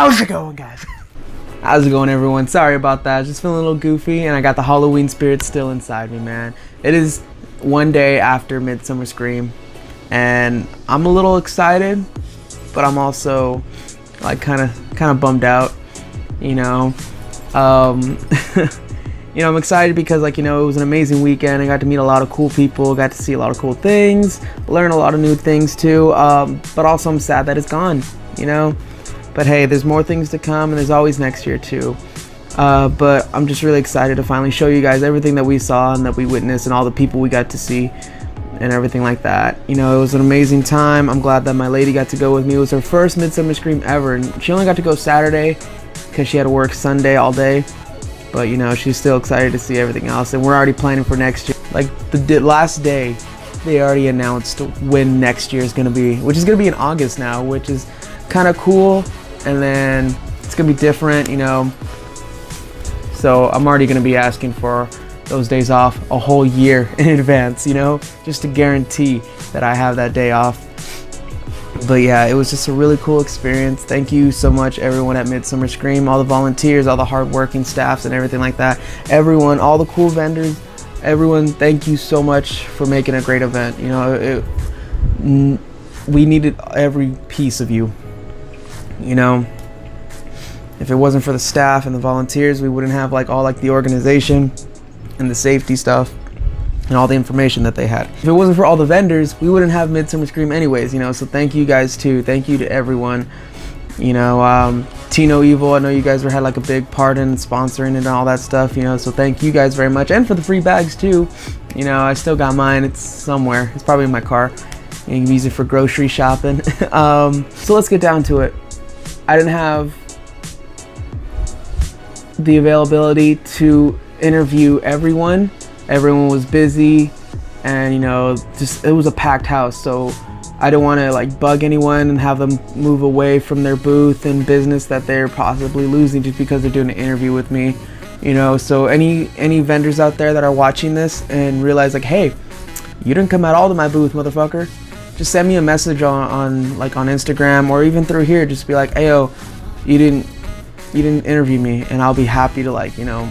How's it going, guys? How's it going, everyone? Sorry about that. I was just feeling a little goofy, and I got the Halloween spirit still inside me, man. It is one day after Midsummer Scream, and I'm a little excited, but I'm also like kind of bummed out, you know. You know, I'm excited because, like, you know, it was an amazing weekend. I got to meet a lot of cool people, got to see a lot of cool things, learn a lot of new things too. But also I'm sad that it's gone, you know. But hey, there's more things to come, and there's always next year too. But I'm just really excited to finally show you guys everything that we saw and that we witnessed and all the people we got to see and everything like that. You know, it was an amazing time. I'm glad that my lady got to go with me. It was her first Midsummer Scream ever, and she only got to go Saturday because she had to work Sunday all day. But you know, she's still excited to see everything else, and we're already planning for next year. Like the last day, they already announced when next year is gonna be, which is gonna be in August now, which is kind of cool. And then it's gonna be different, you know. So I'm already gonna be asking for those days off a whole year in advance, you know, just to guarantee that I have that day off. But yeah, it was just a really cool experience. Thank you so much, everyone at Midsummer Scream, all the volunteers, all the hardworking staffs and everything like that. Everyone, all the cool vendors, everyone, thank you so much for making a great event. You know, we needed every piece of you. You know, if it wasn't for the staff and the volunteers, we wouldn't have like all like the organization and the safety stuff and all the information that they had. If it wasn't for all the vendors, we wouldn't have Midsummer Scream anyways, you know. So thank you guys too. Thank you to everyone. You know, Tino Evil, I know you guys had like a big part in sponsoring it and all that stuff, you know, so thank you guys very much. And for the free bags too. You know, I still got mine. It's somewhere. It's probably in my car. You can use it for grocery shopping. So let's get down to it. I didn't have the availability to interview everyone. Everyone was busy, and you know, just it was a packed house, so I didn't want to like bug anyone and have them move away from their booth and business that they're possibly losing just because they're doing an interview with me, you know. So any vendors out there that are watching this and realize like, hey, you didn't come at all to my booth, motherfucker, just send me a message on Instagram or even through here. Just be like, hey, yo, you didn't interview me, and I'll be happy to, like, you know,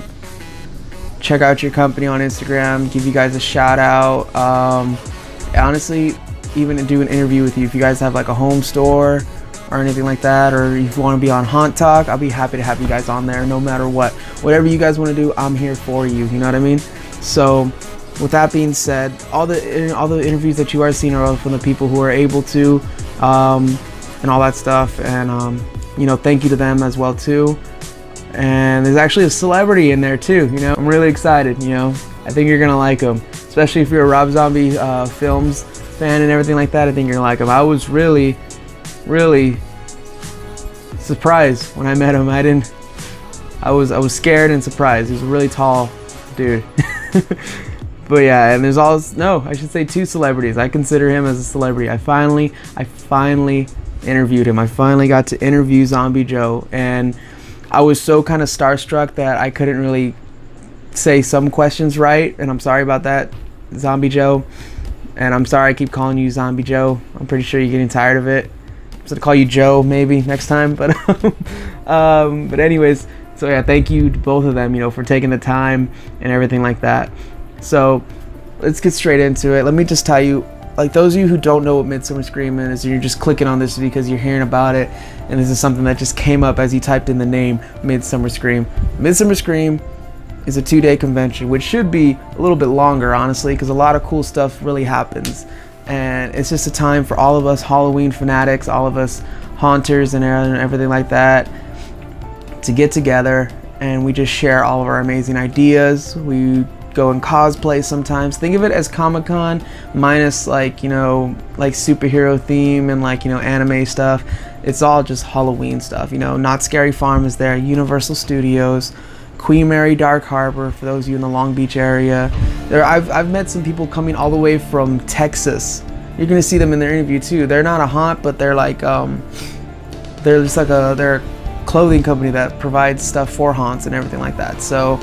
check out your company on Instagram, give you guys a shout out. Honestly, even do an interview with you if you guys have like a home store or anything like that, or if you want to be on Haunt Talk, I'll be happy to have you guys on there no matter what. Whatever you guys want to do, I'm here for you. You know what I mean? So with that being said, all the interviews that you are seeing are from the people who are able to, and all that stuff. And you know, thank you to them as well too. And there's actually a celebrity in there too, you know. I'm really excited, you know. I think you're gonna like him, especially if you're a Rob Zombie films fan and everything like that. I think you're gonna like him. I was really surprised when I met him. I was scared and surprised. He's a really tall dude. But yeah, and there's I should say two celebrities. I consider him as a celebrity. I finally interviewed him. I finally got to interview Zombie Joe, and I was so kind of starstruck that I couldn't really say some questions right, and I'm sorry about that, Zombie Joe. And I'm sorry I keep calling you Zombie Joe. I'm pretty sure you're getting tired of it. I'm just gonna call you Joe maybe next time, but but anyways, so yeah, thank you to both of them, you know, for taking the time and everything like that. So let's get straight into it. Let me just tell you, like, those of you who don't know what Midsummer Scream is, and you're just clicking on this because you're hearing about it, and this is something that just came up as you typed in the name Midsummer Scream. Midsummer Scream is a 2-day convention, which should be a little bit longer, honestly, because a lot of cool stuff really happens. And it's just a time for all of us Halloween fanatics, all of us haunters and everything like that, to get together, and we just share all of our amazing ideas. We go and cosplay sometimes. Think of it as Comic-Con minus, like, you know, like superhero theme and, like, you know, anime stuff. It's all just Halloween stuff, you know. Not Scary Farm is there, Universal Studios, Queen Mary Dark Harbor for those of you in the Long Beach area. I've met some people coming all the way from Texas. You're gonna see them in their interview too. They're not a haunt, but they're like they're just like they're a clothing company that provides stuff for haunts and everything like that. So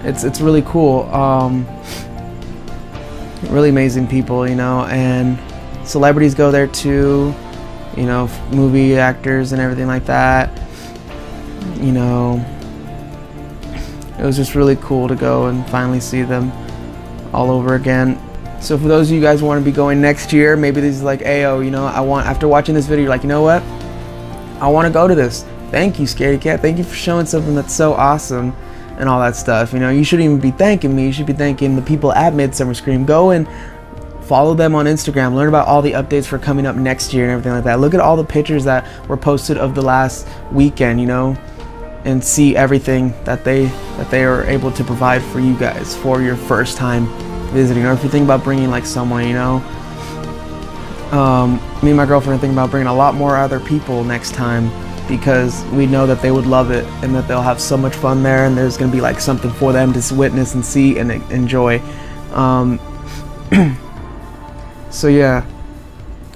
it's really cool. Really amazing people, you know, and celebrities go there too, you know, movie actors and everything like that. you know, it was just really cool to go and finally see them all over again. So for those of you guys who want to be going next year, maybe this is like, ayo, you know, after watching this video, you're like, you know what? I want to go to this. Thank you, ScaredieCat. Thank you for showing something that's so awesome and all that stuff. You know, you shouldn't even be thanking me. You should be thanking the people at Midsummer Scream. Go and follow them on Instagram. Learn about all the updates for coming up next year and everything like that. Look at all the pictures that were posted of the last weekend, you know, and see everything that they are able to provide for you guys for your first time visiting. Or if you think about bringing like someone, you know, me and my girlfriend are thinking about bringing a lot more other people next time, because we know that they would love it and that they'll have so much fun there, and there's going to be like something for them to witness and see and enjoy. So yeah,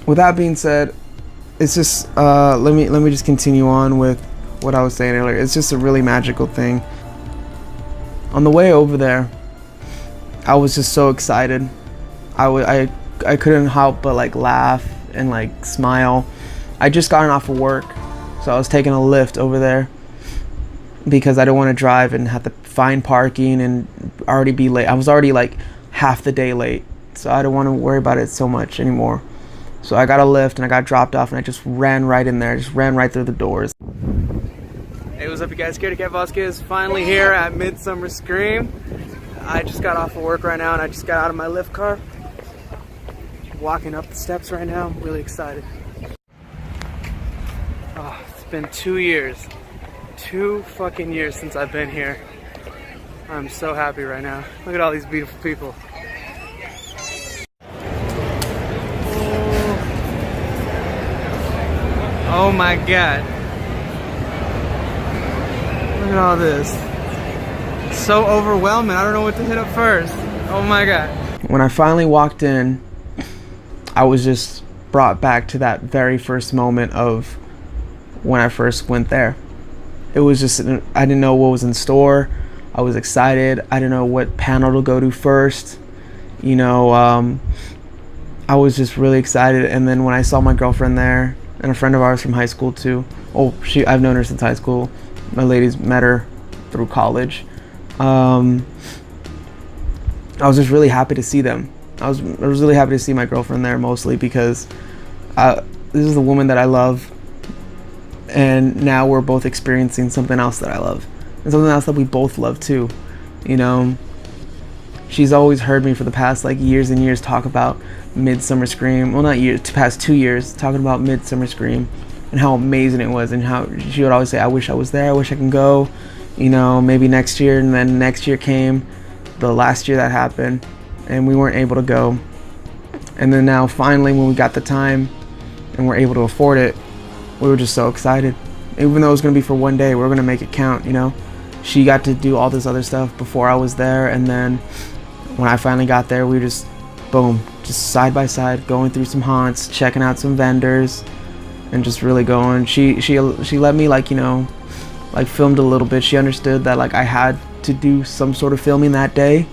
with that being said, it's just let me just continue on with what I was saying earlier. It's just a really magical thing. On the way over there, I was just so excited. I couldn't help but like laugh and like smile. I just gotten off of work, so I was taking a Lyft over there because I don't want to drive and have to find parking and already be late. I was already like half the day late, so I don't want to worry about it so much anymore. So I got a Lyft and I got dropped off, and I just ran right in there, just ran right through the doors. Hey, what's up, you guys? ScaredieCat Vasquez, finally here at Midsummer Scream. I just got off of work right now, and I just got out of my Lyft car. Walking up the steps right now. I'm really excited. Oh, it's been 2 years. 2 fucking years since I've been here. I'm so happy right now. Look at all these beautiful people. Oh my god. Look at all this. It's so overwhelming. I don't know what to hit up first. Oh my god. When I finally walked in, I was just brought back to that very first moment of when I first went there. It was just, I didn't know what was in store. I was excited. I didn't know what panel to go to first. You know, I was just really excited. And then when I saw my girlfriend there, and a friend of ours from high school too. Oh, I've known her since high school. Melodies, met her through college. I was just really happy to see them. I was really happy to see my girlfriend there, mostly because this is the woman that I love, and now we're both experiencing something else that I love, and something else that we both love too. You know, she's always heard me for the past like years and years talk about Midsummer Scream. Well, not years, past 2 years, talking about Midsummer Scream and how amazing it was, and how she would always say, I wish I was there, I wish I can go, you know, maybe next year. And then next year came, the last year that happened, and we weren't able to go. And then now finally, when we got the time and we're able to afford it, we were just so excited. Even though it was going to be for one day, we were going to make it count, you know. She got to do all this other stuff before I was there, and then when I finally got there, we just, boom, just side by side, going through some haunts, checking out some vendors, and just really going. She let me, like, you know, like filmed a little bit. She understood that like I had to do some sort of filming that day,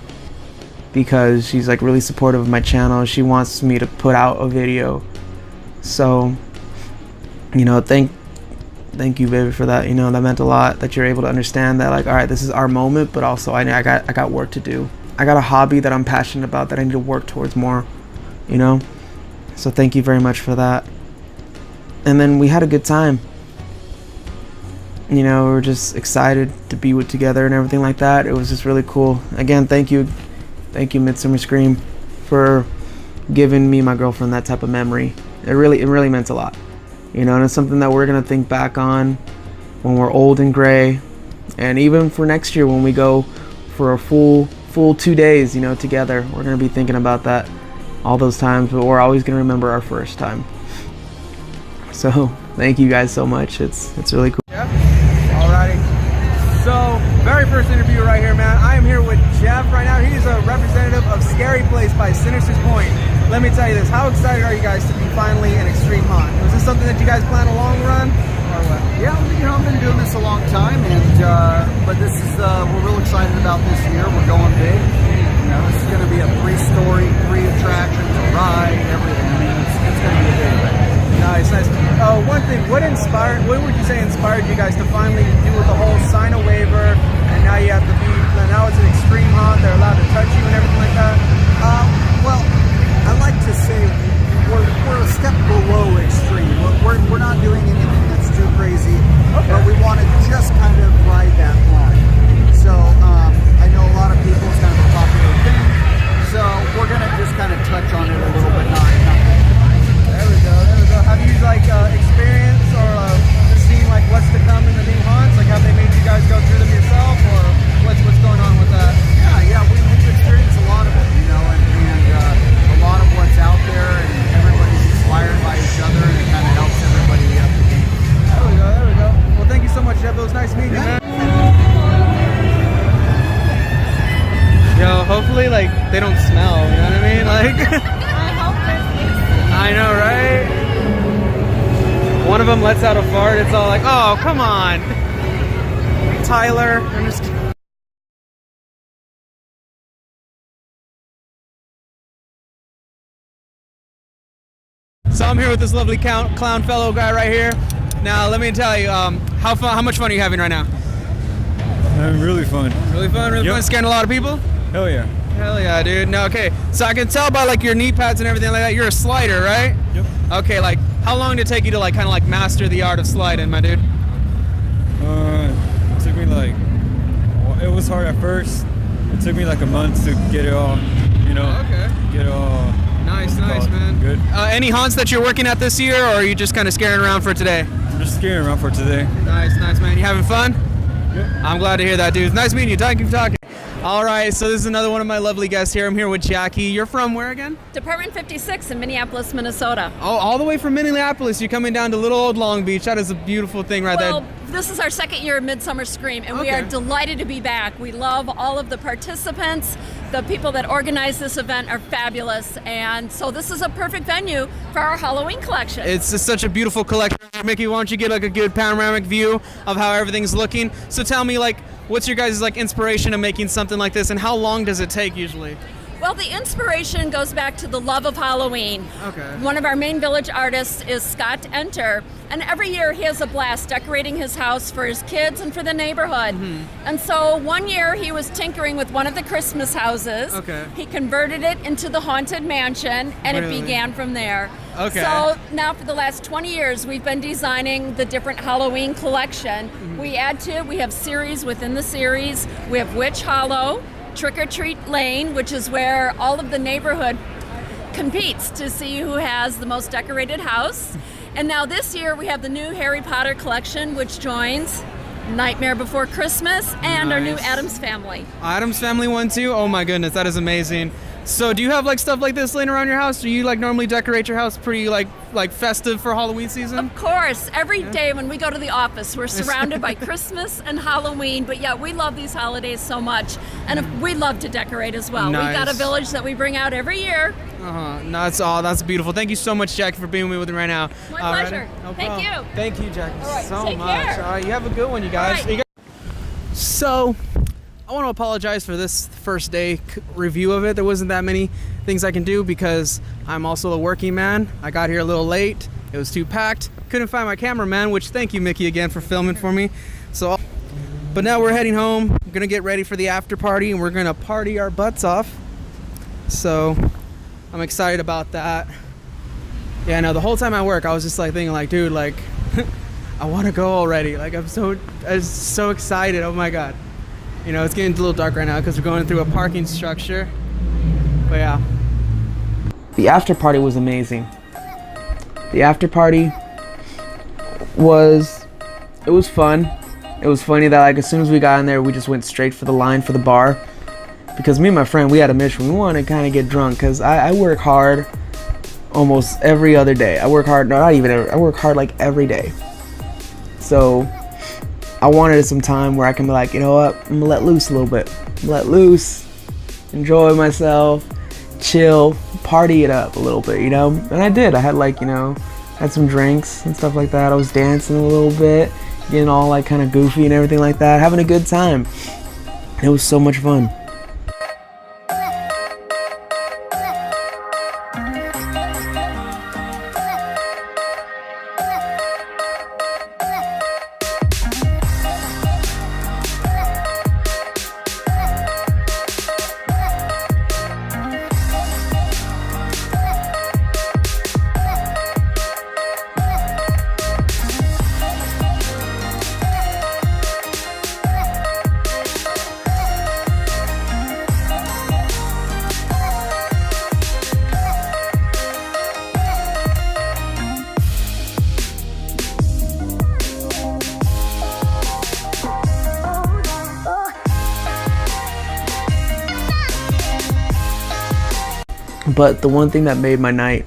because she's like really supportive of my channel. She wants me to put out a video. So, you know, thank you, baby, for that. You know, that meant a lot, that you're able to understand that, like, all right, this is our moment, but also I got work to do. I got a hobby that I'm passionate about that I need to work towards more, you know. So thank you very much for that. And then we had a good time. You know, we were just excited to be together and everything like that. It was just really cool. Again, thank you Midsummer Scream, for giving me and my girlfriend that type of memory. It really meant a lot, you know. And it's something that we're gonna think back on when we're old and gray, and even for next year when we go for a full 2 days, you know, together. We're gonna be thinking about that, all those times, but we're always gonna remember our first time. So thank you guys so much. It's really cool. Yep. Alrighty. So very first interview right here, man. I am here with Jeff right now. He's a representative of Scary Place by Sinister Point. Let me tell you this. How excited are you guys to be finally in Extreme Haunt? Was this something that you guys plan a long run, or what? Yeah, you know, I've been doing this a long time, and but this is we're real excited about this year. We're going big. You know, this is going to be a 3-story, 3 attractions, a ride, everything. I mean, it's going to be a big thing. Nice, nice. One thing, what would you say inspired you guys to finally do the whole sign a waiver, and now you have to be, now it's an extreme haunt, they're allowed to touch you and everything like that? Well, I like to say we're a step below extreme. We're not doing anything that's too crazy, but we want to just kind of ride that line. So I know a lot of people, it's kind of a popular thing, so we're going to just kind of touch on it a little bit, not There we go. Have you experienced or seen what's to come in the new haunts? Have they made you guys go through them yourself, or what's going on with that? Yeah, we've experienced a lot of it, and a lot of what's out there, and everybody's inspired by each other, and it kind of helps everybody up the game. There we go. Well, thank you so much, Jeff. It was nice meeting you, man. Yo, hopefully, they don't smell, you know what I mean? I hope this I know, right? One of them lets out a fart, it's all oh, come on. Tyler, I'm just kidding. So I'm here with this lovely clown fellow guy right here. Now, let me tell you, how much fun are you having right now? Having really fun. Really fun? Really fun? Scaring a lot of people? Hell yeah. Hell yeah, dude. No, okay. So I can tell by your knee pads and everything like that, you're a slider, right? Yep. Okay, how long did it take you to kind of master the art of sliding, my dude? It took me it was hard at first. It took me a month to get it all, Okay. get it all. Nice, man. Good. Any haunts that you're working at this year, or are you just kind of scaring around for today? I'm just scaring around for today. Nice, man. You having fun? Yep. I'm glad to hear that, dude. It's nice meeting you. Thank you for talking. All right, so this is another one of my lovely guests here. I'm here with Jackie. You're from where again? Department 56 in Minneapolis, Minnesota. Oh, all the way from Minneapolis. You're coming down to little old Long Beach. That is a beautiful thing right there. This is our second year of Midsummer Scream, and we are delighted to be back. We love all of the participants. The people that organize this event are fabulous, and so this is a perfect venue for our Halloween collection. It's just such a beautiful collection. Mickey, why don't you get a good panoramic view of how everything's looking? So tell me, what's your guys' inspiration of making something like this, and how long does it take usually? Well, the inspiration goes back to the love of Halloween. Okay. One of our main village artists is Scott Enter, and every year he has a blast decorating his house for his kids and for the neighborhood. And so one year he was tinkering with one of the Christmas houses. Okay. He converted it into the Haunted Mansion, and it began from there. Okay. So now for the last 20 years we've been designing the different Halloween collection. We add to it, we have series within the series. We have Witch Hollow, Trick or Treat Lane, which is where all of the neighborhood competes to see who has the most decorated house. And now this year we have the new Harry Potter collection, which joins Nightmare Before Christmas and our new Addams Family. Addams Family one too? Oh my goodness, that is amazing. So do you have stuff like this laying around your house? Do you normally decorate your house pretty festive for Halloween season? Of course, every day when we go to the office, we're surrounded by Christmas and Halloween. But yeah, we love these holidays so much, and we love to decorate as well. Nice. We've got a village that we bring out every year. That's beautiful. Thank you so much, Jackie, for being with me right now. My pleasure. No Thank problem. you. Thank you, Jackie, All right, so take much. care. All right, you have a good one, you guys. All right. So, I want to apologize for this first day review of it. There wasn't that many things I can do because I'm also a working man. I got here a little late. It was too packed. Couldn't find my cameraman, which thank you, Mickey, again for filming for me. So, but now we're heading home. We're gonna get ready for the after party, and we're gonna party our butts off. So, I'm excited about that. Yeah, no, the whole time I work, I was just thinking dude, I want to go already. I'm so excited. Oh my God. It's getting a little dark right now because we're going through a parking structure. But yeah. The after party was amazing. The after party was fun. It was funny that as soon as we got in there, we just went straight for the line for the bar. Because me and my friend, we had a mission. We wanted to kind of get drunk because I work hard almost every other day. I work hard, no, not even every, I work hard every day. So I wanted some time where I can be you know what, I'm gonna let loose a little bit. Let loose, enjoy myself, chill, party it up a little bit, And I did. I had had some drinks and stuff like that. I was dancing a little bit, getting all kind of goofy and everything like that, having a good time. It was so much fun. But the one thing that made my night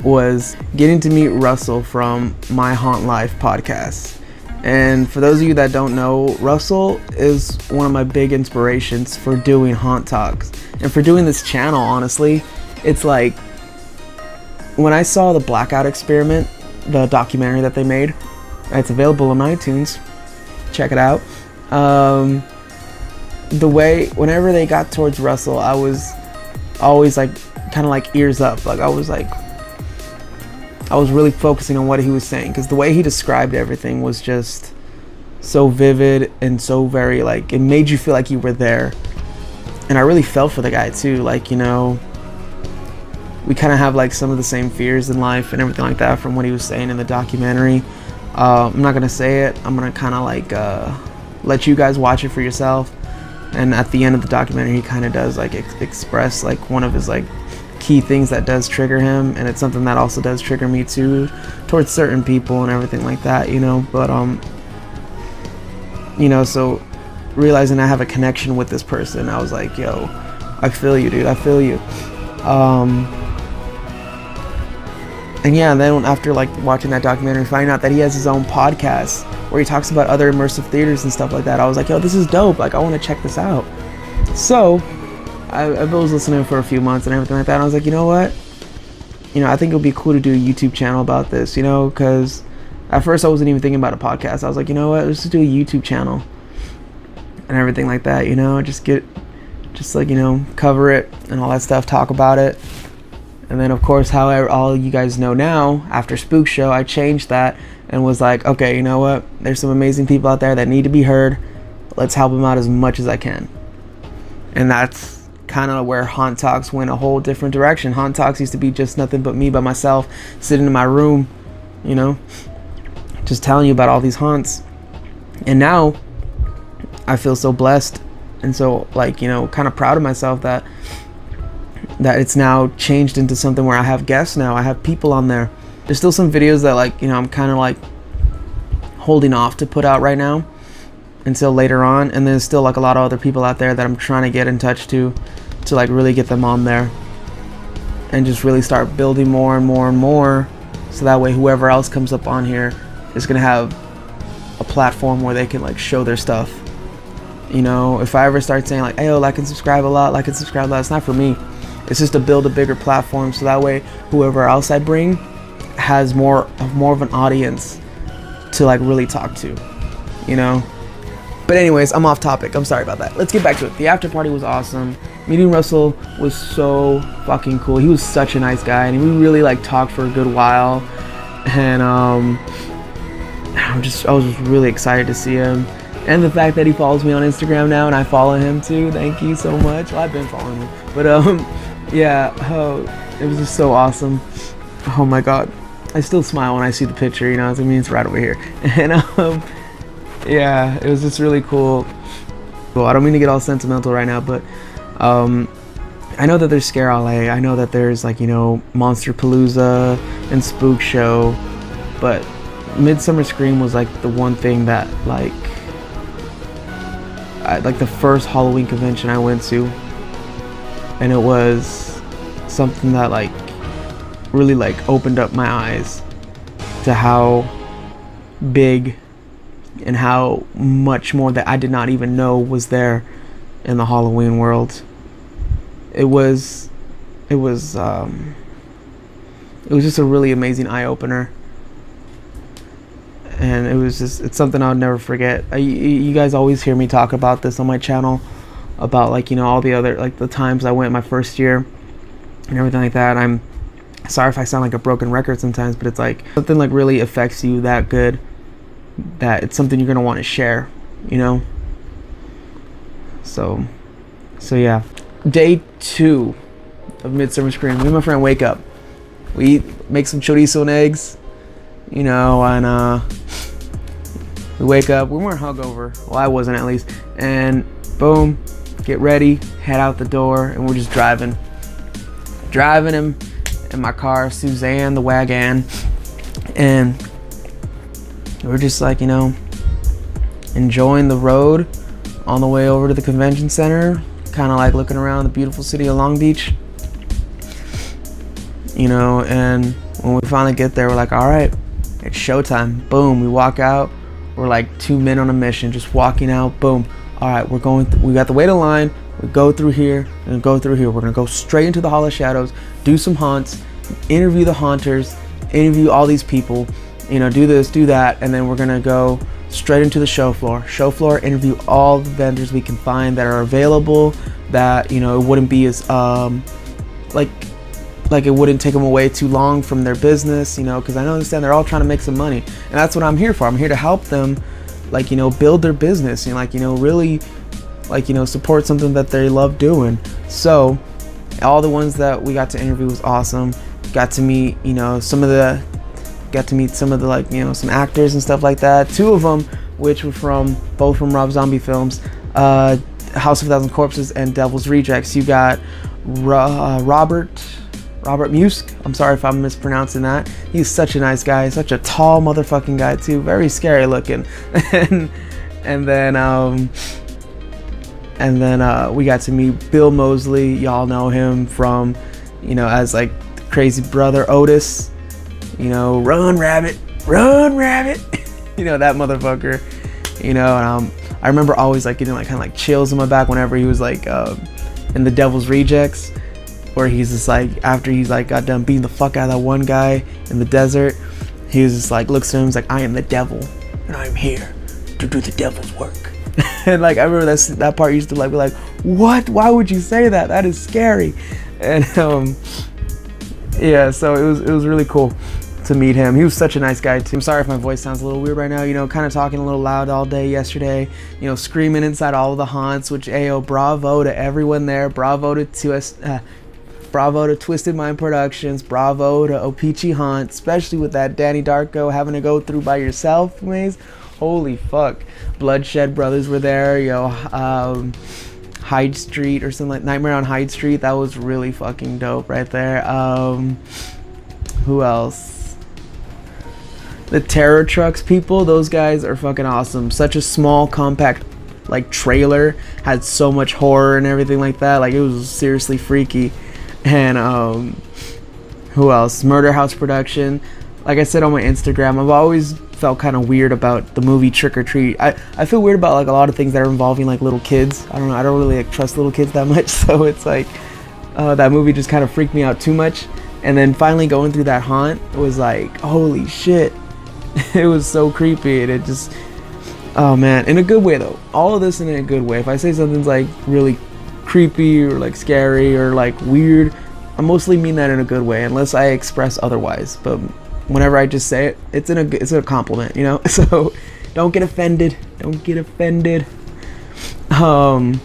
was getting to meet Russell from My Haunt Life podcast. And for those of you that don't know, Russell is one of my big inspirations for doing haunt talks and for doing this channel. Honestly, it's like when I saw the Blackout Experiment, the documentary that they made, it's available on iTunes, check it out. The way whenever they got towards Russell, I was always like kind of like ears up, like I was really focusing on what he was saying, because the way he described everything was just so vivid and so very like, it made you feel like you were there. And I really felt for the guy too, like, you know, we kind of have like some of the same fears in life and everything like that from what he was saying in the documentary. I'm not gonna say it, I'm gonna kind of like let you guys watch it for yourself. And at the end of the documentary, he kind of does like express like one of his like key things that does trigger him, and it's something that also does trigger me too, towards certain people and everything like that, you know. But you know, so realizing I have a connection with this person, I was like, yo, I feel you, dude, I feel you. And yeah, and then after like watching that documentary, finding out that he has his own podcast where he talks about other immersive theaters and stuff like that, I was like, yo, this is dope, like I want to check this out. So I was listening for a few months and everything like that, and I was like, you know what, you know, I think it would be cool to do a YouTube channel about this, you know, because at first I wasn't even thinking about a podcast. I was like, you know what, let's just do a YouTube channel and everything like that, you know, just like, you know, cover it and all that stuff, talk about it. And then of course, how all you guys know now, after Spook Show, I changed that and was like, okay, you know what, there's some amazing people out there that need to be heard, let's help them out as much as I can. And that's kind of where Haunt Talks went a whole different direction. Haunt Talks used to be just nothing but me by myself, sitting in my room, you know, just telling you about all these haunts. And now I feel so blessed and so, like, you know, kind of proud of myself that it's now changed into something where I have guests now. I have people on there. There's still some videos that, like, you know, I'm kind of like holding off to put out right now until later on, and there's still like a lot of other people out there that I'm trying to get in touch to like really get them on there and just really start building more and more and more, so that way whoever else comes up on here is gonna have a platform where they can like show their stuff. You know, if I ever start saying like, hey, yo, like and subscribe a lot, it's not for me. It's just to build a bigger platform, so that way whoever else I bring has more of an audience to like really talk to, you know. But anyways, I'm off topic. I'm sorry about that. Let's get back to it. The after party was awesome. Meeting Russell was so fucking cool. He was such a nice guy, and we really like talked for a good while. And I was just really excited to see him. And the fact that he follows me on Instagram now, and I follow him too. Thank you so much. Well, I've been following him, but yeah, it was just so awesome. Oh my god, I still smile when I see the picture. You know what I mean? It's right over here. And yeah, it was just really cool. Well, I don't mean to get all sentimental right now, but I know that there's Scare LA. I know that there's, like, you know, Monster Palooza and Spook Show, but Midsummer Scream was like the one thing that like the first Halloween convention I went to, and it was something that like really like opened up my eyes to how big and how much more that I did not even know was there in the Halloween world. It was just a really amazing eye-opener, and it's something I'll never forget. You guys always hear me talk about this on my channel, about, like, you know, all the other, like, the times I went my first year and everything like that. I'm sorry if I sound like a broken record sometimes, but it's like something like really affects you that good that it's something you're gonna want to share, you know. So yeah, day 2 of Midsummer Scream. Me and my friend wake up, we make some chorizo and eggs, you know, and we wake up. We weren't hungover, well, I wasn't at least, and boom, get ready, head out the door, and we're just driving him in my car, Suzanne the wagon, and we're just, like, you know, enjoying the road on the way over to the convention center, kind of like looking around the beautiful city of Long Beach, you know, and when we finally get there, we're like, all right, it's showtime. Boom, we walk out. We're like 2 men on a mission, just walking out. Boom. All right, we're going. We got to wait in line. We go through here and go through here. We're gonna go straight into the Hall of Shadows, do some haunts, interview the haunters, interview all these people, you know, do this, do that, and then we're gonna go straight into the show floor. Show floor, interview all the vendors we can find that are available. That, you know, it wouldn't be as like it wouldn't take them away too long from their business, you know, because I understand they're all trying to make some money, and that's what I'm here for. I'm here to help them, like, you know, build their business and, like, you know, really, like, you know, support something that they love doing. So all the ones that we got to interview was awesome. Got to meet, you know, some of the like, you know, some actors and stuff like that. 2 of them, which were both from Rob Zombie films, House of a Thousand Corpses and Devil's Rejects. You got Robert Mukes. I'm sorry if I'm mispronouncing that. He's such a nice guy, such a tall motherfucking guy too, very scary looking. and then we got to meet Bill Moseley. Y'all know him from, you know, as like crazy brother Otis. You know, run rabbit, you know, that motherfucker. You know, and I remember always like getting like kind of like chills in my back whenever he was like in the Devil's Rejects, where he's just like, after he's like got done beating the fuck out of that one guy in the desert, he was just like, looks at him, he's like, I am the devil and I'm here to do the devil's work. And like I remember that part used to like be like, what? Why would you say that? That is scary. And yeah, so it was really cool to meet him. He was such a nice guy too. I'm sorry if my voice sounds a little weird right now, you know, kind of talking a little loud all day yesterday, you know, screaming inside all of the haunts, which, ayo, bravo to everyone there. Bravo to Twisted Mind Productions, bravo to Opechee Haunt, especially with that Danny Darko having to go through by yourself maze. Holy fuck. Bloodshed Brothers were there, yo. Hyde Street or something like Nightmare on Hyde Street, that was really fucking dope right there. Who else? The Terror Trucks people, those guys are fucking awesome. Such a small, compact, like, trailer, had so much horror and everything like that. Like, it was seriously freaky. And who else? Murder House Production. Like I said on my Instagram, I've always felt kind of weird about the movie Trick or Treat. I feel weird about like a lot of things that are involving like little kids. I don't know, I don't really like trust little kids that much, so it's like that movie just kind of freaked me out too much. And then finally going through that haunt was like, holy shit. It was so creepy, and it just, oh man, in a good way though. All of this in a good way. If I say something's like really creepy or like scary or like weird, I mostly mean that in a good way, unless I express otherwise. But whenever I just say it, it's a compliment, you know. So don't get offended. Don't get offended. But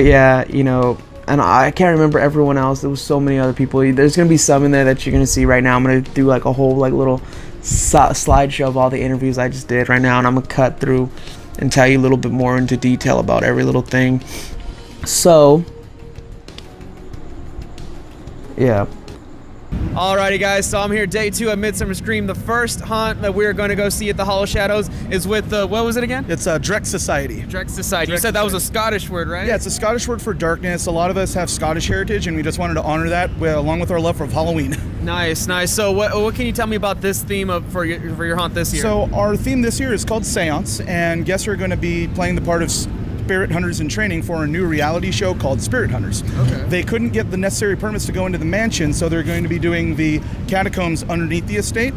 yeah, you know, and I can't remember everyone else. There was so many other people. There's gonna be some in there that you're gonna see right now. I'm gonna do like a whole like little slideshow of all the interviews I just did right now, and I'm gonna cut through and tell you a little bit more into detail about every little thing. So yeah. Alrighty guys, so I'm here day 2 of Midsummer Scream. The first haunt that we're going to go see at the Hall of Shadows is with what was it again? It's Dreich Society. Dreich Society. You said that was a Scottish word, right? Yeah, it's a Scottish word for darkness. A lot of us have Scottish heritage, and we just wanted to honor that along with our love for Halloween. Nice, nice. So what can you tell me about this theme for your haunt this year? So our theme this year is called Seance, and guests are going to be playing the part of spirit hunters in training for a new reality show called Spirit Hunters. Okay. They couldn't get the necessary permits to go into the mansion, so they're going to be doing the catacombs underneath the estate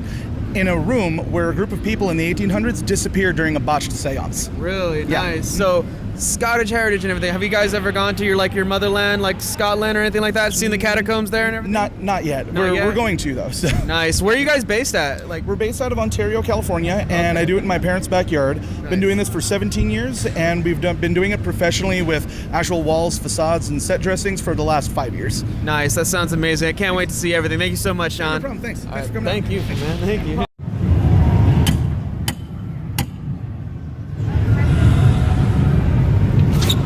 in a room where a group of people in the 1800s disappeared during a botched seance. Really? Yeah. Nice. So Scottish heritage and everything. Have you guys ever gone to your motherland, like Scotland or anything like that? Seen the catacombs there and everything? Not yet. Not yet? We're going to though. So. Nice. Where are you guys based at? Like, we're based out of Ontario, California, and I do it in my parents' backyard. Nice. Been doing this for 17 years, and we've been doing it professionally with actual walls, facades, and set dressings for the last 5 years. Nice. That sounds amazing. I can't wait to see everything. Thank you so much, Sean. No problem. Thanks. All Thanks right. for coming. Thank you, man. Thank you.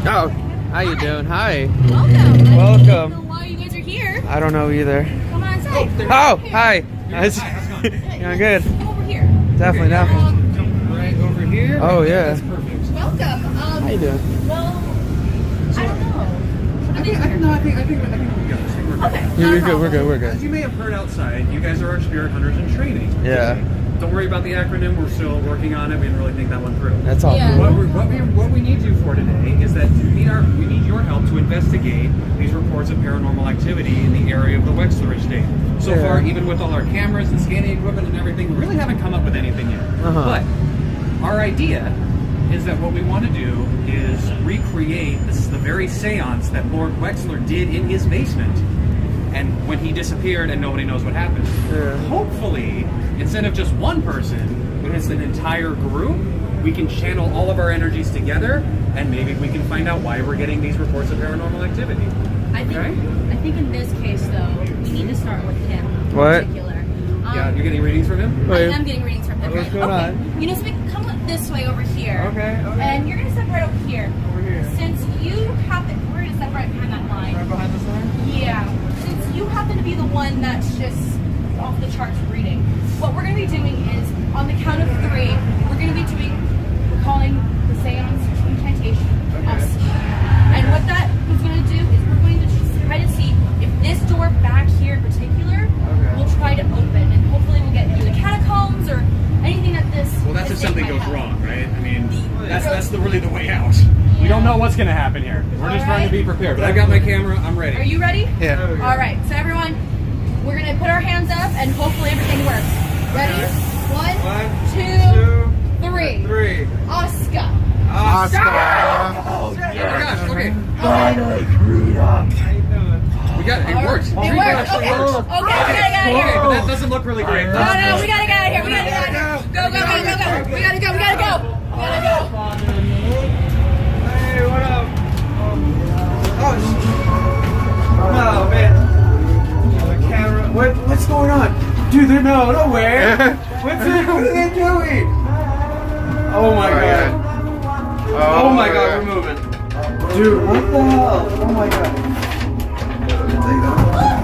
Oh, how you doing? Hi. Welcome. Welcome. I don't know why you guys are here. I don't know either. Come on inside. Oh, Here. hi. How's Yeah, good. Come over here. Definitely. Right over here. Oh, yeah. That's perfect. Welcome. How you doing? Well, I don't know. I think we're good. I think we're good. Okay. We're good. As you may have heard outside, you guys are our spirit hunters in training. Yeah. Don't worry about the acronym. We're still working on it. We didn't really think that one through. That's all. Yeah. What we need you for today is that we need your help to investigate these reports of paranormal activity in the area of the Wexler estate. So far, even with all our cameras and scanning equipment and everything, we really haven't come up with anything yet. But our idea is that what we want to do is recreate the very seance that Lord Wexler did in his basement. And when he disappeared and nobody knows what happened. Hopefully, instead of just one person, when it's an entire group, we can channel all of our energies together, and maybe we can find out why we're getting these reports of paranormal activity. I think in this case, though, we need to start with him in What? particular. Yeah, you're getting readings from him? I am getting readings from him. What's going on? You know, so we can come this way over here. Okay. And you're going to step right over here. Over here. Since you happen, we're going to step right behind that line. Right behind this line? Yeah. Since you happen to be the one that's just off the charts reading, what we're going to be doing is, on the count of 3, we're calling the seance incantation. And what that is going to do is we're going to just try to see if this door back here in particular will try to open, and hopefully we'll get either the catacombs or anything that this. Well, that's if estate something might goes have. wrong, right? I mean, that's really the way out. We don't know what's going to happen here. We're just trying to be prepared. But I've got my camera. I'm ready. Are you ready? Yeah. All right. So everyone, we're gonna put our hands up, and hopefully everything works. Ready? Okay. 1, 2, 3. 3. Oscar. Oh my gosh. Okay. We got it. It works. It worked. Okay. Okay. We gotta get out of here. But that doesn't look really great. No. We gotta get out of here. We gotta get out of here. Go. We gotta go. We gotta go. Hey, what up? Oh man. The camera. What's going on? Dude, they're nowhere. What are they doing? Oh my god. Oh my god, we're moving. Dude, what the hell? Oh my god.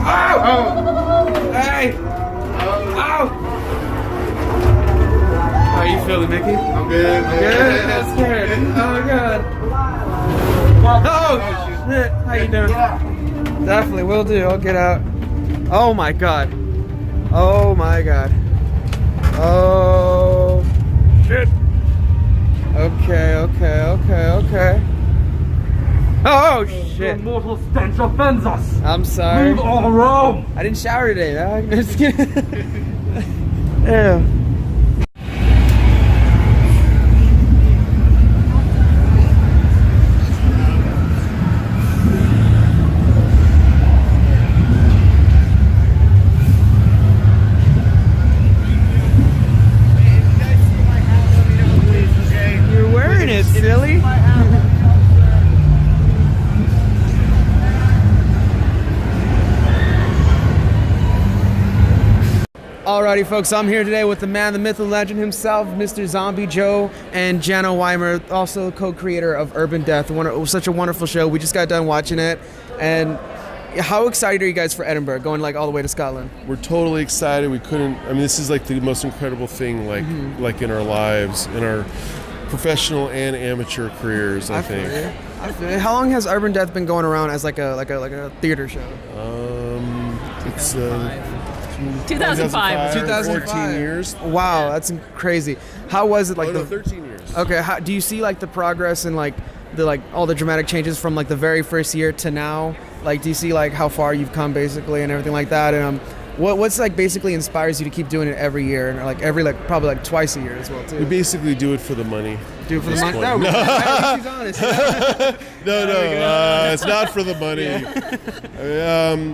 Ow! Hey! Ow! How are you feeling, Mickey? I'm good. Good? I'm scared. Oh god. Oh shit. How you doing? Definitely will do. I'll get out. Oh my god. Oh my god. Oh shit. Okay. Oh shit. The mortal stench offends us. I'm sorry. Move all Rome. I didn't shower today, dog. Just kidding. Yeah. You're wearing it, silly. Alrighty, folks, I'm here today with the man, the myth, the legend himself, Mr. Zombie Joe, and Jana Weimer, also co-creator of Urban Death. It was such a wonderful show. We just got done watching it, and how excited are you guys for Edinburgh, going like all the way to Scotland? We're totally excited. We couldn't. I mean, this is like the most incredible thing, like in our lives, in our professional and amateur careers. I think. I feel you. How long has Urban Death been going around as like a theater show? It's 2005. 14 years. Wow, that's crazy. How was it like? Oh no, 13 years. Okay, do you see like the progress and like all the dramatic changes from like the very first year to now? Like, do you see like how far you've come basically and everything like that? And what's like basically inspires you to keep doing it every year and like probably like twice a year as well too? We basically do it for the money. Do it for the money? point. No, he's honest. No, it's not for the money.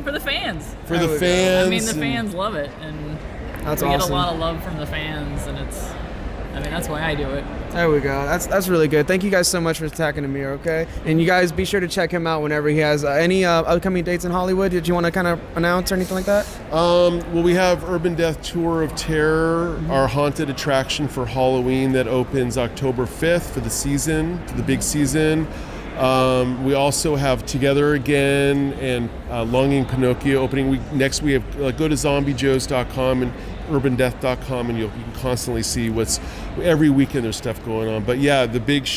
For the fans. For the fans. I mean, the fans love it, and That's we awesome. get a lot of love from the fans, and that's why I do it. There we go. That's really good. Thank you guys so much for talking to me, okay? And you guys be sure to check him out whenever he has any upcoming dates in Hollywood. Did you want to kind of announce or anything like that? Well, we have Urban Death Tour of Terror, our haunted attraction for Halloween that opens October 5th for the season, the big season. We also have Together Again and Longing Pinocchio opening. Next we have go to zombiejoes.com and urbandeath.com, and you can constantly see every weekend there's stuff going on. But yeah, the big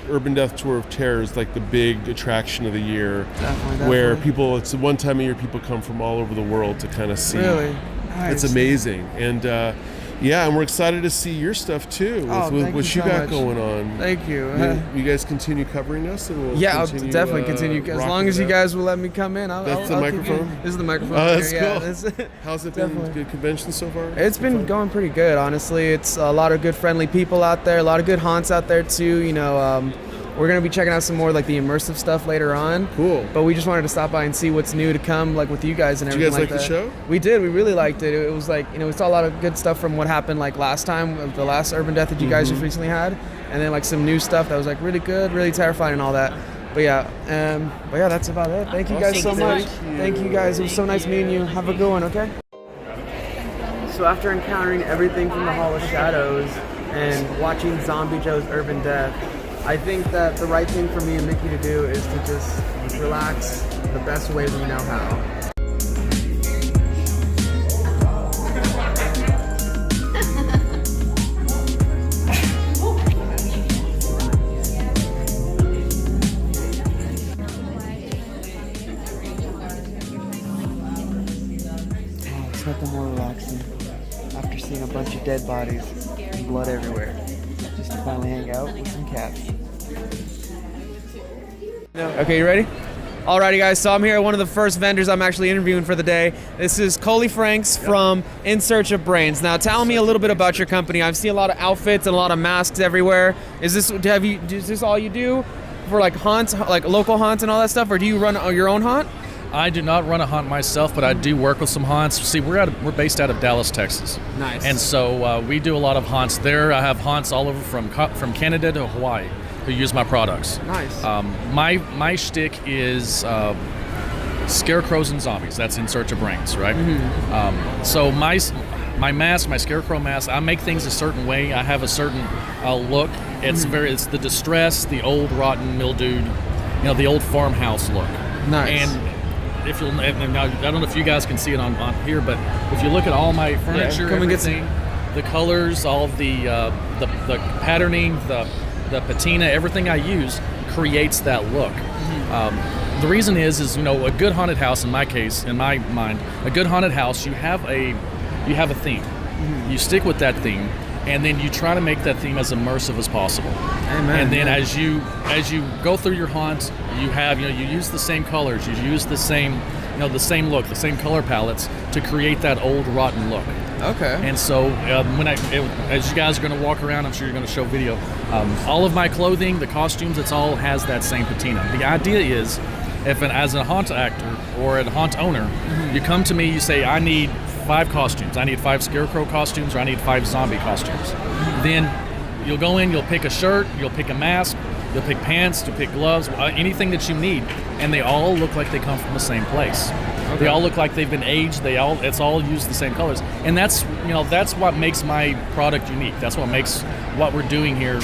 Urban Death Tour of Terror is like the big attraction of the year. Definitely. Where people, it's the one time a year people come from all over the world to kind of see. Really? Nice. It's amazing. And yeah, and we're excited to see your stuff too, with what you got going on. Thank you. You guys continue covering us, and we'll I'll continue, definitely continue. As long as you guys will let me come in, That's the microphone? This is the microphone. That's here. cool. How's it been? Good convention so far? It's been going pretty good, honestly. It's a lot of good, friendly people out there. A lot of good haunts out there too. You know, we're gonna be checking out some more like the immersive stuff later on. Cool. But we just wanted to stop by and see what's new to come, like with you guys and everything. Did you guys like that. the show? We did. We really liked it. It was like, you know, we saw a lot of good stuff from what happened like last time, the last Urban Death that you guys just recently had, and then like some new stuff that was like really good, really terrifying and all that. But yeah, that's about it. Thank you guys so much. Thank you guys. It was so nice meeting you. Have a good one, okay? So after encountering everything from the Hall of Shadows and watching Zombie Joe's Urban Death, I think that the right thing for me and Mickey to do is to just relax the best way we know how. There's nothing more relaxing after seeing a bunch of dead bodies and blood everywhere. Just to finally hang out with some cats. Okay, you ready? Alrighty guys, so I'm here at one of the first vendors I'm actually interviewing for the day. This is Coley Franks from In Search of Brains. Now tell me a little bit about your company. I've seen a lot of outfits and a lot of masks everywhere. Is this all you do for like haunts, like local haunts and all that stuff, or do you run your own haunt? I do not run a haunt myself, but I do work with some haunts. See, we're based out of Dallas, Texas. Nice. And so we do a lot of haunts there. I have haunts all over from Canada to Hawaii who use my products. Nice. My shtick is scarecrows and zombies. That's In Search of Brains, right? Mm-hmm. So my mask, my scarecrow mask, I make things a certain way. I have a certain look. It's it's the distress, the old rotten mildewed, the old farmhouse look. Nice. And if you'll, I don't know if you guys can see it on here, but if you look at all my furniture, everything, the colors, all of the patterning, the patina, everything I use creates that look. Mm-hmm. The reason is a good haunted house, in my case, in my mind, a good haunted house, you have a theme. Mm-hmm. You stick with that theme, and then you try to make that theme as immersive as possible. Amen. And then as you go through your haunt, you have you use the same colors, you use the same the same look, the same color palettes to create that old rotten look. Okay. And so as you guys are going to walk around, I'm sure you're going to show video. All of my clothing, the costumes, it's all has that same patina. The idea is, as a haunt actor or a haunt owner, you come to me, you say, I need 5 costumes. I need 5 scarecrow costumes, or I need 5 zombie costumes. Then you'll go in, you'll pick a shirt, you'll pick a mask, you'll pick pants, you'll pick gloves, anything that you need, and they all look like they come from the same place. Okay. They all look like they've been aged. It's all used the same colors, and that's what makes my product unique. That's what makes what we're doing here.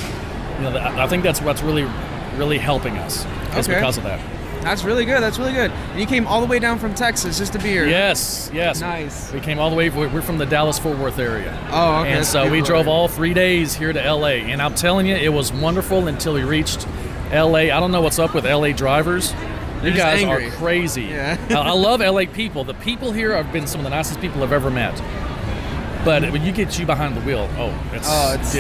I think that's what's really, really helping us. It's because of that. That's really good. That's really good. And you came all the way down from Texas just to be here. Yes. Nice. We came all the way. We're from the Dallas-Fort Worth area. Oh, okay. And so we drove all 3 days here to LA. And I'm telling you, it was wonderful until we reached LA. I don't know what's up with LA drivers. You guys are crazy. Yeah. I love LA people. The people here have been some of the nicest people I've ever met. But when you get behind the wheel, it's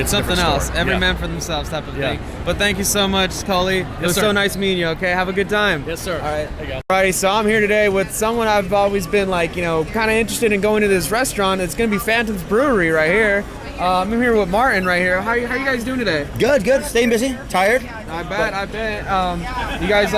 something else. Story. Every man for themselves type of thing. But thank you so much, Coley. It was so nice meeting you, okay? Have a good time. Yes, sir. All right. Alrighty, so I'm here today with someone I've always been kind of interested in going to this restaurant. It's going to be Phantom's Brewery right here. I'm here with Martin right here. How you guys doing today? Good. Staying busy. Tired. I bet. You guys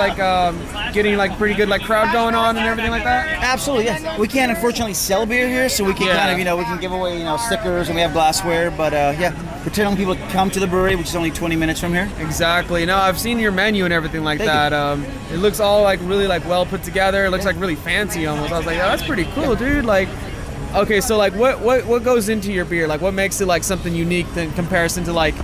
getting pretty good crowd going on and everything like that? Absolutely, yes. We can't unfortunately sell beer here, so we can kind of we can give away stickers and we have glassware. But we're telling people to come to the brewery, which is only 20 minutes from here. Exactly. No, I've seen your menu and everything like that. It looks all really well put together. It looks really fancy almost. I was like, that's pretty cool, dude. Okay, so what goes into your beer? What makes it something unique in comparison to like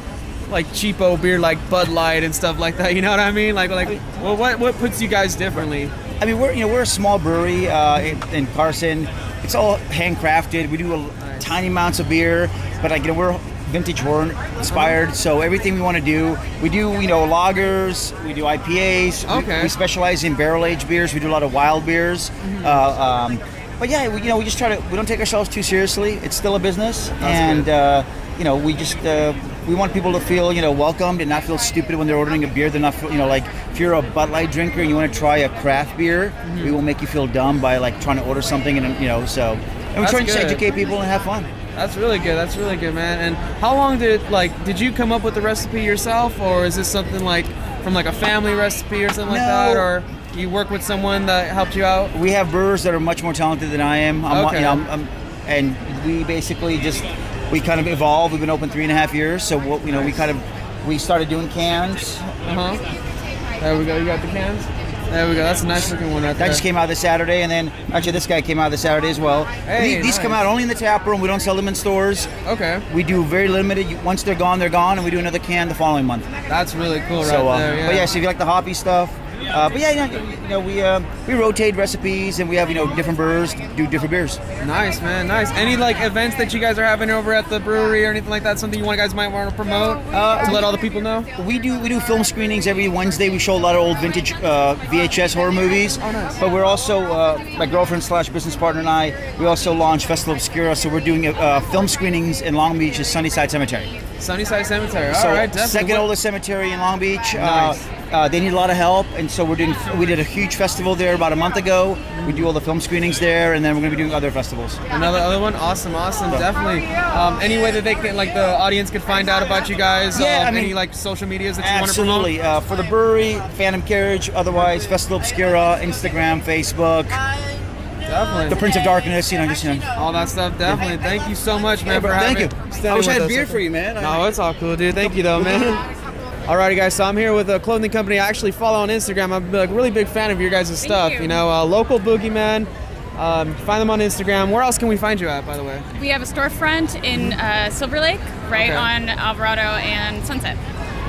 cheapo beer like Bud Light and stuff like that? You know what I mean? What puts you guys differently? I mean, we're a small brewery in Carson. It's all handcrafted. We do tiny amounts of beer, but like, you know, we're vintage horror inspired, so everything we want to do, we do, you know, lagers, we do IPAs. Okay. We specialize in barrel aged beers. We do a lot of wild beers. But yeah, we, you know, we just try to, we don't take ourselves too seriously. It's still a business, and you know, we just we want people to feel, you know, welcomed and not feel stupid when they're ordering a beer. They're not, you know, like if you're a Bud Light drinker and you want to try a craft beer, we will make you feel dumb by like trying to order something, and you know, so and we're trying to educate people and have fun. That's really good. That's really good, man. And how long did you come up with the recipe yourself, or is this something like from like a family recipe or something like that, or you work with someone that helped you out? We have brewers that are much more talented than I am. Okay. You know, and we basically we kind of evolved. We've been open 3.5 years, so what, you know, we started doing cans. There we go. You got the cans. There we go. That's a nice looking one right there. That just came out this Saturday, and then actually this guy came out this Saturday as well. Hey, these come out only in the tap room. We don't sell them in stores. Okay. We do very limited. Once they're gone, and we do another can the following month. That's really cool, so, right there. Yeah. But yeah, so if you like the hoppy stuff. But yeah, you know, we rotate recipes, and we have, you know, different brewers do different beers. Nice, man, nice. Any like events that you guys are having over at the brewery or anything like that? Something you guys might want to promote to let all the people know? We do film screenings every Wednesday. We show a lot of old vintage VHS horror movies. Oh, nice. But we're also my girlfriend / business partner and I. We also launch Festival Obscura, so we're doing film screenings in Long Beach's Sunnyside Cemetery. Sunnyside Cemetery. So all right, definitely. Second oldest cemetery in Long Beach. Nice. They need a lot of help, and so we did a huge festival there about a month ago. We do all the film screenings there, and then we're going to be doing other festivals. Other one, awesome, definitely. Any way that they can, like, the audience could find out about you guys? Yeah, I mean, any like social medias that you want to absolutely. promote? For the brewery, Phantom Carriage. Otherwise, Festival Obscura, Instagram, Facebook. Definitely. The Prince of Darkness, you know, just, you know. All that stuff, definitely. Thank you so much, man, for Thank having you. I wish I had beer for you, man. No, it's all cool, dude. Thank you, though, man. Alrighty, guys, so I'm here with a clothing company I actually follow on Instagram. I'm a really big fan of your guys' stuff. You know, local Boogeyman. Find them on Instagram. Where else can we find you at, by the way? We have a storefront in Silver Lake, right on Alvarado and Sunset.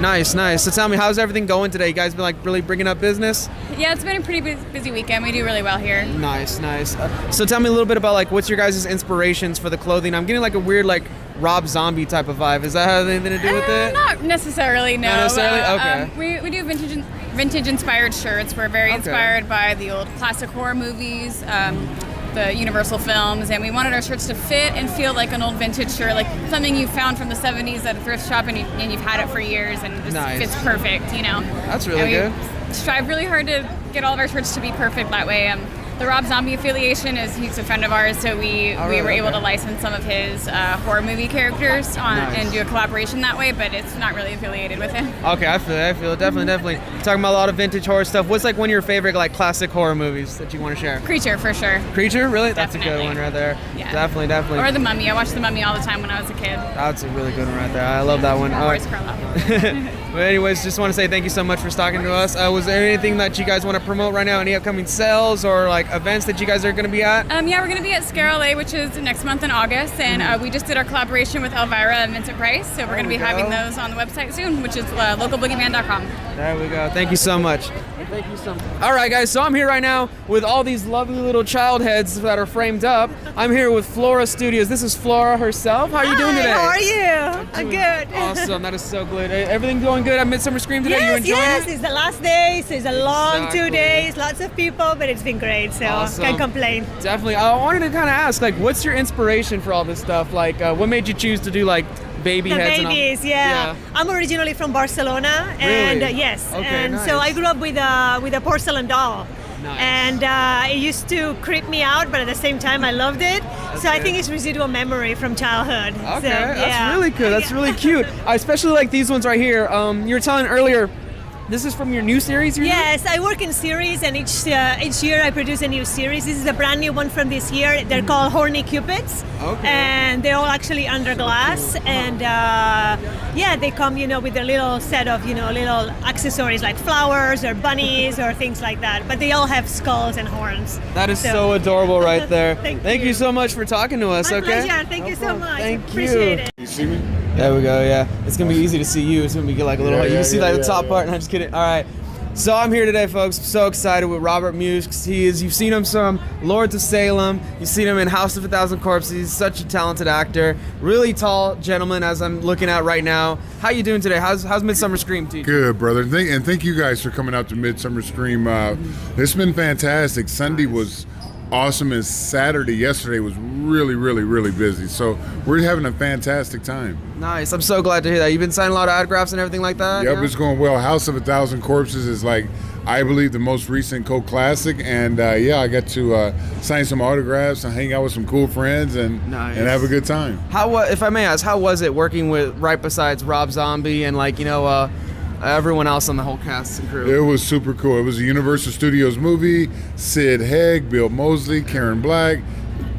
Nice, nice. So tell me, how's everything going today? You guys been like really bringing up business? Yeah, it's been a pretty busy weekend. We do really well here. Nice, nice. So tell me a little bit about like what's your guys' inspirations for the clothing? I'm getting like a weird like Rob Zombie type of vibe. Is that have anything to do with it? Not necessarily, no. Not necessarily? Okay. We do vintage inspired shirts. We're very inspired by the old classic horror movies, the Universal films, and we wanted our shirts to fit and feel like an old vintage shirt, like something you found from the 70s at a thrift shop and you've had it for years and it just fits perfect, you know. That's really good. Strive really hard to get all of our shirts to be perfect that way. The Rob Zombie affiliation he's a friend of ours, so we were able to license some of his horror movie characters and do a collaboration that way, but it's not really affiliated with him. Okay, I feel it. Definitely. Talking about a lot of vintage horror stuff. What's like one of your favorite like classic horror movies that you want to share? Creature, for sure. Creature? Really? Definitely. That's a good one right there. Yeah. Definitely. Or The Mummy. I watched The Mummy all the time when I was a kid. That's a really good one right there. I love that one. Boris Karloff. But anyways, just want to say thank you so much for talking to us. Was there anything that you guys want to promote right now? Any upcoming sales or like events that you guys are going to be at? Yeah, we're going to be at ScaredieCat, which is next month in August, and we just did our collaboration with Elvira and Vincent Price, so we're going to be having those on the website soon, which is localboogeyman.com. There we go. Thank you so much. Thank you so much. All right, guys, so I'm here right now with all these lovely little child heads that are framed up. I'm here with Flora Studios. This is Flora herself. How are you doing today? How are you? I'm good. Awesome. That is so good. Everything going good at Midsummer Scream today? Yes, you enjoying yes. it? It's the last day, so it's a long Exactly. 2 days, lots of people, but it's been great, so Awesome. can't complain. Definitely. I wanted to kind of ask, like, what's your inspiration for all this stuff? Like, what made you choose to do, like, baby The heads babies, and all? yeah. I'm originally from Barcelona, and Really? yes, Okay, and nice. so I grew up with a porcelain doll. Nice. And it used to creep me out, but at the same time I loved it. So I think it's residual memory from childhood. Okay, so, yeah. that's really good. That's really cute. I especially like these ones right here. You were telling earlier, this is from your new series you're doing? Yes, I work in series, and each year I produce a new series. This is a brand new one from this year. They're called Horny Cupids, and they're all actually under glass. And yeah, they come, with their little set of, little accessories like flowers or bunnies or things like that. But they all have skulls and horns. That is so adorable right there. Thank you so much for talking to us. My okay? pleasure. Thank you so much. Thank Appreciate you. it. You see me? There we go. Yeah, it's gonna be easy to see you. It's gonna be like a little. Yeah, you can see like the yeah, top yeah. part. And I'm just kidding. All right. So I'm here today, folks. I'm so excited with Robert Mukes. You've seen him from Lords of Salem. You've seen him in House of a Thousand Corpses. He's such a talented actor. Really tall gentleman, as I'm looking at right now. How you doing today? How's Midsummer Scream to you? Good, brother. And thank you guys for coming out to Midsummer Scream. It's been fantastic. Sunday was awesome, and Saturday, yesterday, was really, really, really busy. So we're having a fantastic time. Nice. I'm so glad to hear that. You've been signing a lot of autographs and everything like that? Yep, yeah? It's going well. House of a Thousand Corpses is, like, I believe, the most recent cult classic. And yeah, I got to sign some autographs and hang out with some cool friends and have a good time. How, if I may ask, how was it working with, right besides Rob Zombie and, like, you know, everyone else on the whole cast and crew? It was super cool. It was a Universal Studios movie. Sid Haig, Bill Moseley, Karen Black,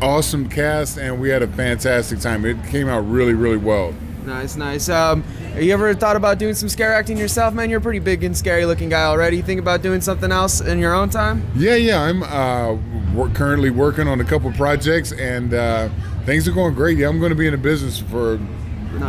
awesome cast, and we had a fantastic time. It came out really, really well. Nice, nice. Have you ever thought about doing some scare acting yourself, man? You're a pretty big and scary looking guy already. You think about doing something else in your own time? Yeah. I'm currently working on a couple projects, and things are going great. Yeah, I'm going to be in the business for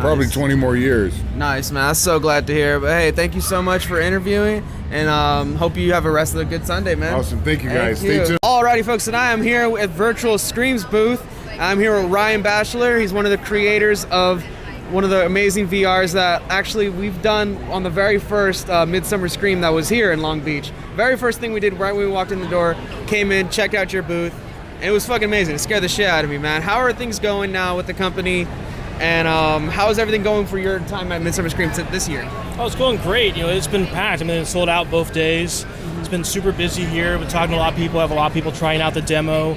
probably 20 more years. Nice, man. I'm so glad to hear. But hey, thank you so much for interviewing, and hope you have a rest of a good Sunday, man. Awesome. Thank you, guys. Stay tuned. Alrighty, folks. Tonight I'm here at Virtual Screams booth. I'm here with Ryan Batchelor. He's one of the creators of one of the amazing VRs that actually we've done on the very first Midsummer Scream that was here in Long Beach. Very first thing we did right when we walked in the door, came in, checked out your booth, and it was fucking amazing. It scared the shit out of me, man. How are things going now with the company? And how is everything going for your time at Midsummer Scream this year? Oh, it's going great. You know, it's been packed. I mean, it's sold out both days. It's been super busy here. We're talking to a lot of people. I have a lot of people trying out the demo.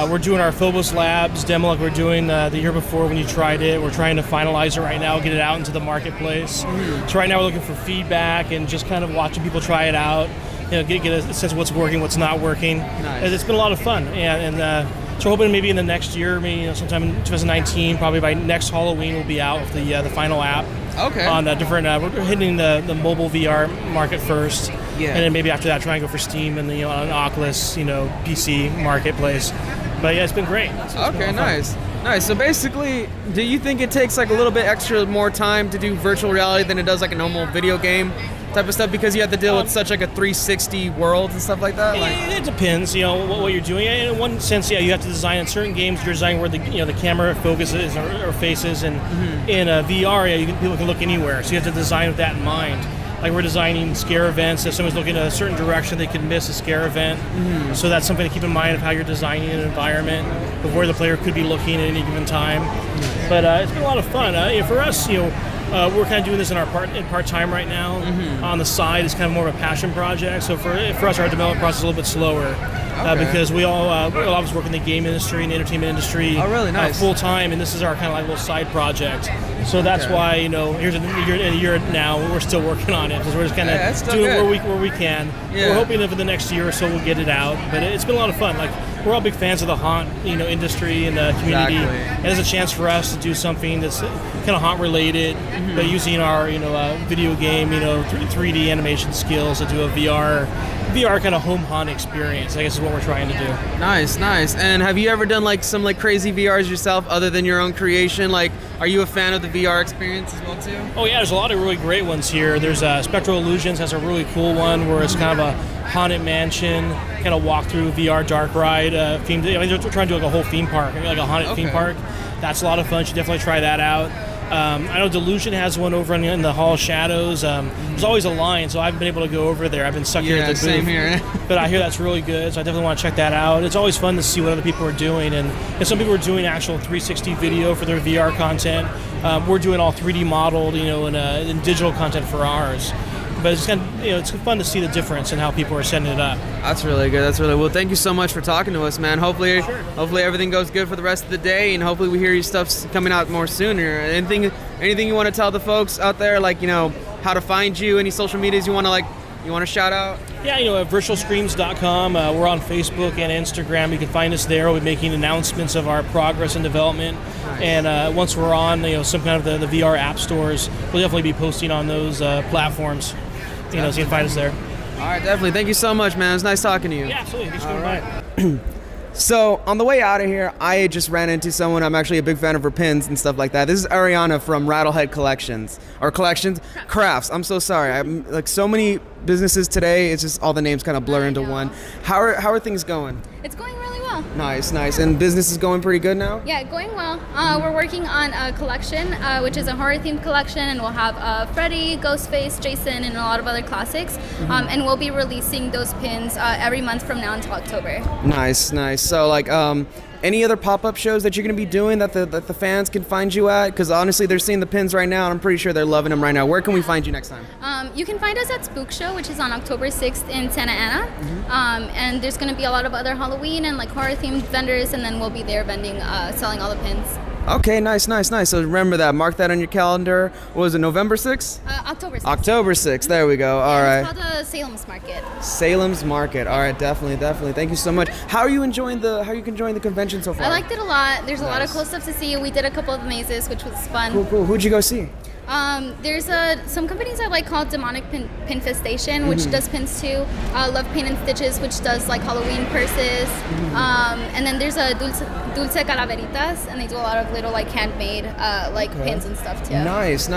We're doing our Phobos Labs demo like we're doing the year before when you tried it. We're trying to finalize it right now, get it out into the marketplace. So right now we're looking for feedback and just kind of watching people try it out. You know, get a sense of what's working, what's not working. Nice. It's been a lot of fun. And so we're hoping maybe in the next year, maybe sometime in 2019, probably by next Halloween, we'll be out with the final app. Okay. On the different, we're hitting the mobile VR market first. Yeah. And then maybe after that, try and go for Steam and on an Oculus, PC marketplace. But yeah, it's been great. Okay, nice. So basically, do you think it takes like a little bit more time to do virtual reality than it does like a normal video game type of stuff because you have to deal with such like a 360 world and stuff like that? It depends, what you're doing. In one sense, you have to design in certain games. You're designing where the camera focuses or faces, and in a VR, people can look anywhere. So you have to design with that in mind. Like we're designing scare events. If someone's looking in a certain direction, they can miss a scare event. So that's something to keep in mind of how you're designing an environment, of where the player could be looking at any given time. But it's been a lot of fun. For us, we're kind of doing this in our part-time right now. On the side, it's kind of more of a passion project. So for us, our development process is a little bit slower. Because we all a lot of us work in the game industry and the entertainment industry. Oh, really? Nice. Full time, and this is our kind of like little side project. So that's why here's a year now we're still working on it because we're just kind of doing where we can. Yeah. We're hoping that for the next year or so we'll get it out. But it's been a lot of fun. Like we're all big fans of the haunt industry and the community. And it's a chance for us to do something that's kind of haunt related, but using our video game 3D animation skills to do a VR kind of home haunt experience, I guess is what we're trying to do. Nice. And have you ever done like some like crazy VRs yourself other than your own creation? Like, are you a fan of the VR experience as well too? Oh yeah, there's a lot of really great ones here. There's Spectral Illusions has a really cool one where it's kind of a haunted mansion, kind of walk through VR dark ride themed. They're trying to do like a whole theme park, like a haunted theme park. That's a lot of fun. You should definitely try that out. I know Delusion has one over in the Hall of Shadows. There's always a line, so I haven't been able to go over there. I've been stuck here at the booth. Same here. But I hear that's really good, so I definitely want to check that out. It's always fun to see what other people are doing, and some people are doing actual 360 video for their VR content. We're doing all 3D modeled, and digital content for ours. But it's kind of, it's fun to see the difference in how people are setting it up. That's really good. Well. Thank you so much for talking to us, man. Hopefully everything goes good for the rest of the day, and hopefully we hear your stuff coming out more sooner. Anything you want to tell the folks out there, like how to find you? Any social medias you want to shout out? Yeah, at virtualscreams.com. We're on Facebook and Instagram. You can find us there. We'll be making announcements of our progress and development. Nice. And once we're on, some kind of the VR app stores, we'll definitely be posting on those platforms. So you can find us there. All right, definitely. Thank you so much, man. It was nice talking to you. Yeah, absolutely. Thanks for coming by. So on the way out of here, I just ran into someone. I'm actually a big fan of her pins and stuff like that. This is Ariana from Rattelhead Crafts. I'm so sorry. I'm like so many businesses today. It's just all the names kind of blur into one. How are things going? It's going really well. Nice. And business is going pretty good now? Yeah, going well. We're working on a collection, which is a horror-themed collection, and we'll have Freddy, Ghostface, Jason, and a lot of other classics. And we'll be releasing those pins every month from now until October. Nice. So, like, any other pop-up shows that you're going to be doing that the fans can find you at? Because honestly, they're seeing the pins right now, and I'm pretty sure they're loving them right now. Where can we find you next time? You can find us at Spook Show, which is on October 6th in Santa Ana. And there's going to be a lot of other Halloween and like horror-themed vendors, and then we'll be there selling all the pins. Okay, nice. So remember that. Mark that on your calendar. What was it, November 6th? October 6th. October 6th. There we go. All right. It's called Salem's Market. Salem's Market. All right, definitely. Thank you so much. How are you enjoying the convention so far? I liked it a lot. There's a lot of cool stuff to see. We did a couple of mazes, which was fun. Cool. Who'd you go see? There's some companies I like called Demonic Pinfestation, which does pins too. Love Paint and Stitches, which does like Halloween purses. And then there's a Dulce Calaveritas, and they do a lot of little like handmade pins and stuff too. Nice.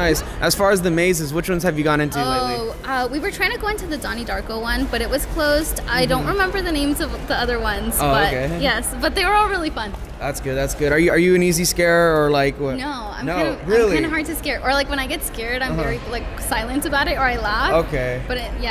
As far as the mazes, which ones have you gone into lately? We were trying to go into the Donnie Darko one, but it was closed. I don't remember the names of the other ones, yes, but they were all really fun. That's good. Are you an easy scare or like what? No, I'm really? kind of hard to scare. Or like when I get scared, I'm very like silent about it, or I laugh. Okay. But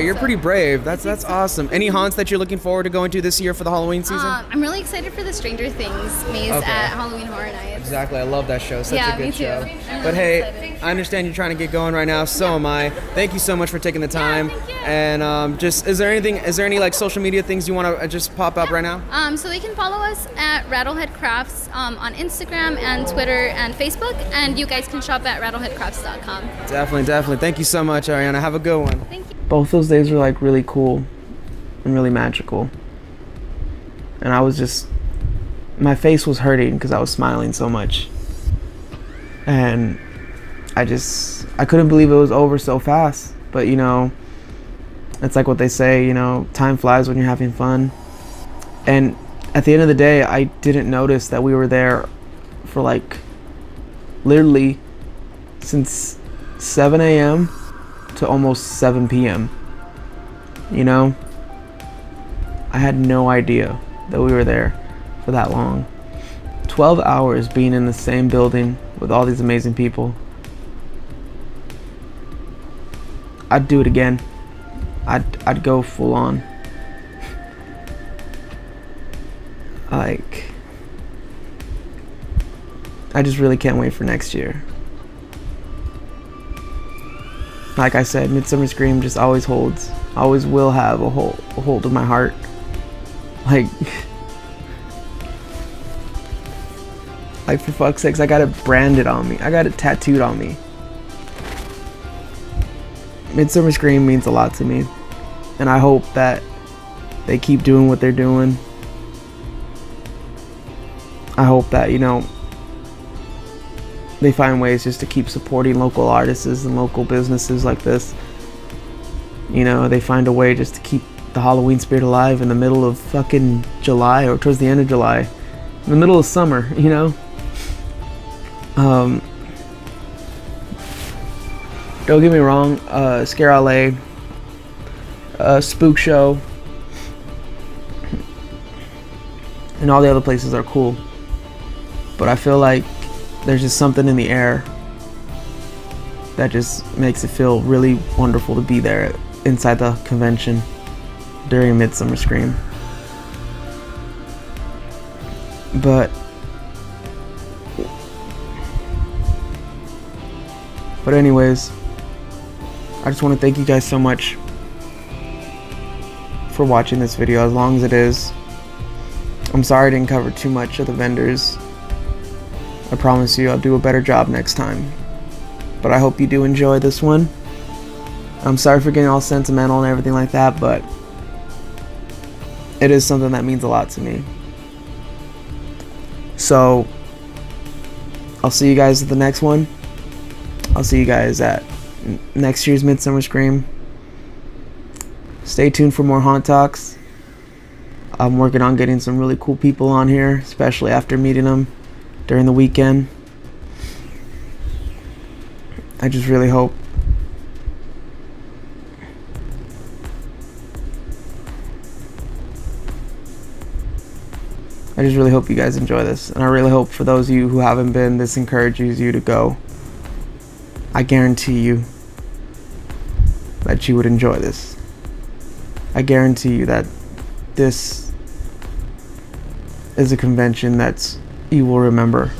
you're pretty brave. That's awesome. Any haunts that you're looking forward to going to this year for the Halloween season? I'm really excited for the Stranger Things maze at Halloween Horror Nights. Exactly. I love that show. Such a good me too. show. I'm But really hey, excited. I understand you're trying to get going right now. So am I. Thank you so much for taking the time. thank you. And is there any like social media things you want to just pop up right now? So they can follow us at Rattelhead Crafts on Instagram and Twitter and Facebook, and you guys can shop at rattleheadcrafts.com. Definitely. Thank you so much, Ariana. Have a good one. Thank you. Both those days were like really cool and really magical. And my face was hurting because I was smiling so much. And I couldn't believe it was over so fast. But it's like what they say, time flies when you're having fun. And at the end of the day, I didn't notice that we were there for like literally since 7 a.m. to almost 7 p.m. I had no idea that we were there for that long. 12 hours being in the same building with all these amazing people. I'd do it again. I'd go full on. Like, I just really can't wait for next year. Like I said, Midsummer Scream just always will have a hold of my heart. Like for fuck's sakes, I got it branded on me. I got it tattooed on me. Midsummer Scream means a lot to me, and I hope that they keep doing what they're doing. I hope that they find ways just to keep supporting local artists and local businesses like this. They find a way just to keep the Halloween spirit alive in the middle of fucking July, or towards the end of July, in the middle of summer. Don't get me wrong, Scare LA, Spook Show, and all the other places are cool. But I feel like there's just something in the air that just makes it feel really wonderful to be there inside the convention during Midsummer Scream. But anyways, I just want to thank you guys so much for watching this video, as long as it is. I'm sorry I didn't cover too much of the vendors. I promise you I'll do a better job next time. But I hope you do enjoy this one. I'm sorry for getting all sentimental and everything like that, but it is something that means a lot to me. So I'll see you guys at the next one. I'll see you guys at next year's Midsummer Scream. Stay tuned for more haunt talks. I'm working on getting some really cool people on here, especially after meeting them during the weekend. I just really hope you guys enjoy this, and I really hope for those of you who haven't been, this encourages you to go. I guarantee you that you would enjoy this. I guarantee you that this is a convention that you will remember